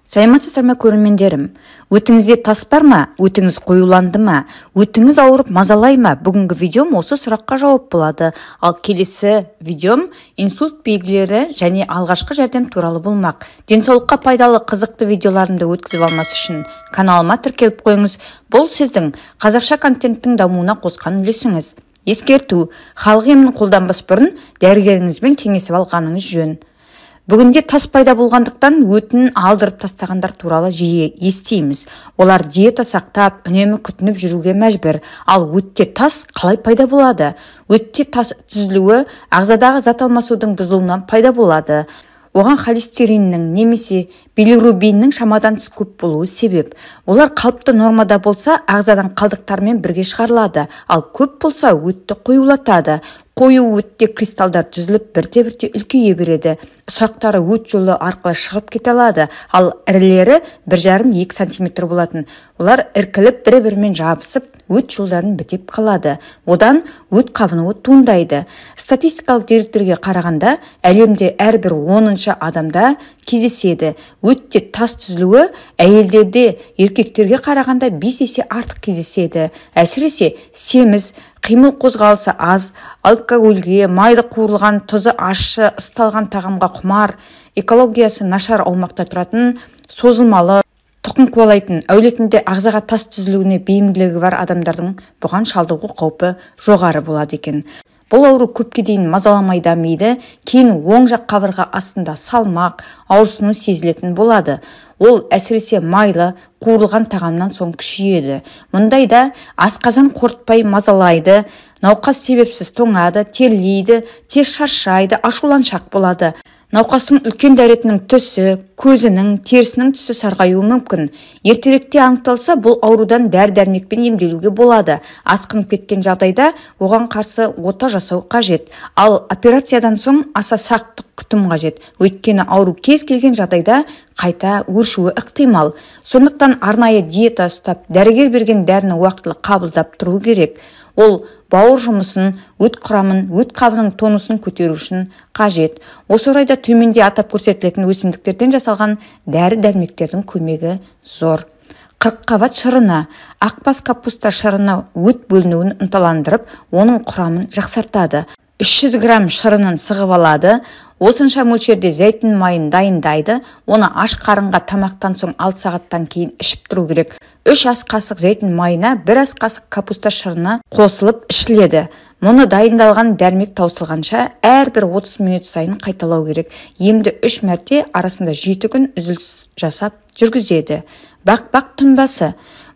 Саламатсыздар ма көрермендерім? Өтіңізде тас бар ма? Өтіңіз қоюланды ма? Өтіңіз ауырып мазалай ма? Бүгінгі видеом осы сұраққа жауап болады. Ал келесі видеом инсульт белгілері және алғашқы жәрдем туралы болмақ. Денсаулыққа пайдалы қызықты видеоларымды өткізіп алмас үшін каналыма тіркеліп қойыңыз. Бұл сіздің қазақша контенттің дамуына қосқан үлесіңіз. Ескерту: халық емін қолданбас бұрын дәрігеріңізбен кеңесіп алғаныңыз жөн. Бүгінде тас пайда болғандықтан өтін алдырып тастағандар туралы жиі естиміз. Олар диета сақтап, үнемі күтініп жүруге мәжбүр. Ал өтте тас қалай пайда болады? Өтте тас түзілуі ағзадағы зат алмасудың бұзылуынан пайда болады. Оған холестериннің немесе билирубиннің шамадан тыс көп болуы себеп. Олар қалыпты нормада болса, ағзадан қалдықтармен бірге шығарылады, ал көп болса, өтті қоюлатады. Қою өтте кристалдар түзіліп, бірте-бірте үлкейе береді. Ұсақтары өт жолы арқылы шығып кете алады, ал ірілері 1,5-2 см болатын. Олар іркіліп, бір-бірімен жабысып, өт жолдарын бітеп қалады. Одан өт қабынуы туындайды. Статистикалық деректерге қарағанда, әлемде әрбір 10-шы адамда кездеседі. Өтте тас түзілуі әйелдерде еркектерге қарағанда 5 есе артық кездеседі. Әсіресе семіз, қимыл қозғалысы аз, алкогольге, майды қуырылған, тұзы ащы, ысталған тағамға құмар, экологиясы нашар аумақта тұратын, созылмалы, тұқым қуалайтын, әулетінде ағзаға тас түзілуіне бейімділігі бар адамдардың бұған шалдығу қаупі жоғары болады екен. Бұл ауру көпке дейін мазаламай дамиды, кейін оң жақ қабырға астында салмақ, ауырсыну сезілетін болады. Ол әсіресе майлы, қуырылған тағамнан соң күшейеді. Мұндайда асқазан қорытпай мазалайды, науқас себепсіз тоңады, терлейді, тез шаршайды, ашуланшақ болады. Науқастың үлкен дәретінің түсі, көзінің, терісінің түсі сарғаюы мүмкін. Ертеректе анықталса, бұл аурудан дәрі-дәрмекпен емделуге болады. Асқынып кеткен жағдайда оған қарсы ота жасау қажет. Ал операциядан соң аса сақтық күтім қажет. Өйткені ауру кез келген жағдайда қайта өршуі ықтимал. Сондықтан арнайы диета ұстап, дәрігер берген дәріні уақытылы қабылдап тұру керек. Ол бауыр жұмысын, өт құрамын, өт қабының тонусын көтеру үшін қажет. Осы орайда төменде атап көрсетілетін өсімдіктерден жасалған дәрі-дәрмектердің көмегі зор. Қырыққабат шырыны: ақбас капуста шырыны өт бөлінуін ынталандырып, оның құрамын жақсартады. 300 грамм шырынын сығып алады. Осынша мөлшерде зәйтүн майын дайындайды. Оны аш қарынға тамақтан соң 6 сағаттан кейін ішіп тұру керек. 3 ас қасық зәйтүн майына 1 ас қасық капуста шырыны қосылып ішіледі. Мұны дайындалған дәрмек таусылғанша әрбір 30 минут сайын қайталау керек. Емді 3 мәрте арасында 7 күн үзіліс жасап жүргізеді. Бақ-бақ тұнбасы: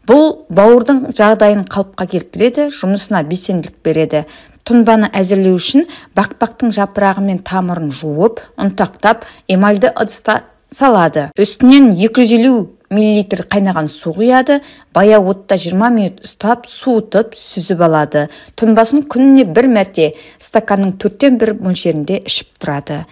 бұл бауырдың жағдайын қалыпқа келтіреді, жұмысына белсенділік береді. Тұнбаны әзірлеу үшін бақбақтың жапырағы мен тамырын жуып, ұнтақтап, эмальді ыдысқа салады. Үстінен 250 мл қайнаған су құяды, баяу отта 20 минут ұстап, суытып, сүзіп алады. Тұнбасын күніне 1 мәрте стаканның 4-1 мөлшерінде ішіп тұрады.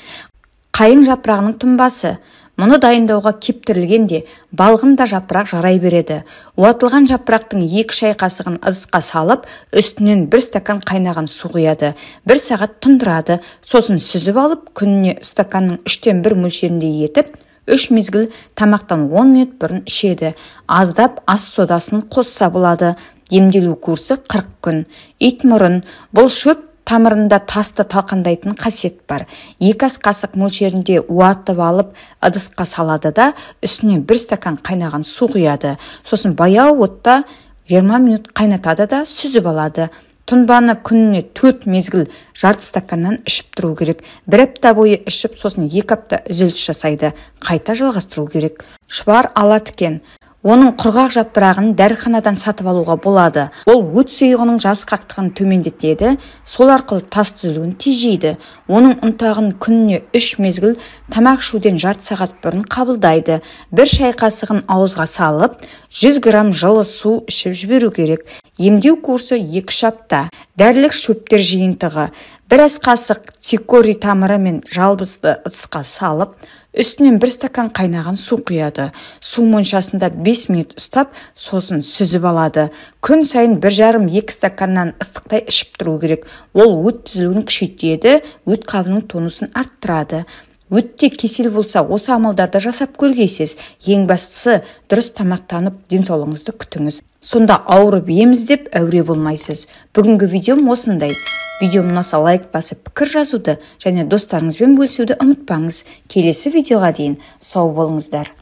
Қайың жапырағының тұнбасы: мұны дайындауға кептірілгенде балғын да жапырақ жарай береді. Уатылған жапырақтың 2 шай қасығын ыдысқа салып, үстінен 1 стакан қайнаған су құяды. 1 сағат тұндырады, сосын сүзіп алып, күніне стаканның 3-1 мөлшерінде етіп, 3 мезгіл тамақтан 10 минут бұрын ішеді. Аздап ас содасын қосса болады. Емделу курсы 40 күн. Итмұрын: бұл шөп тамырында тасты талқандайтын қасиет бар. 2 ас қасық мөлшерінде уатып алып, ыдысқа салады да, үстіне 1 стакан қайнаған су құяды. Сосын баяу отта 20 минут қайнатады да сүзіп алады. Тұнбаны күніне 4 мезгіл жарты стаканнан ішіп тұру керек. 1 апта бойы ішіп, сосын 2 апта үзіліс жасайды. Қайта жалғастыру керек. Шұбар ала тікен: оның құрғақ жапырағын дәріханадан сатып алуға болады. Ол өт сұйығының жабысқақтығын төмендетеді, сол арқылы тас түзілуін тежейді. Оның ұнтағын күніне 3 мезгіл тамақ ішуден жарты сағат бұрын қабылдайды. 1 шай қасығын ауызға салып, 100 грамм жылы су ішіп жіберу керек. Емдеу курсы 2 апта. Дәрілік шөптер жиынтығы: 1 ас қасық цикорий тамыры мен жалбызды ыдысқа салып, үстінен 1 стакан қайнаған су құяды. Су моншасында 5 минут ұстап, сосын сүзіп алады. Күн сайын 1,5-2 стаканнан ыстықтай ішіп тұру керек. Ол өт түзілуін күшейтеді, өт қабының тонусын арттырады. өтте кесел болса, осы амалдарды жасап көргейсіз. Ең бастысы дұрыс тамақтанып, денсаулығыңызды күтіңіз. Сонда ауырып еміз деп әуре болмайсыз. Бүгінгі видеом осындай. Видеом ұнаса лайк басып пікір жазуды және достарыңызбен бөлісуді ұмытпаңыз. Келесі видеоға дейін сау болыңыздар.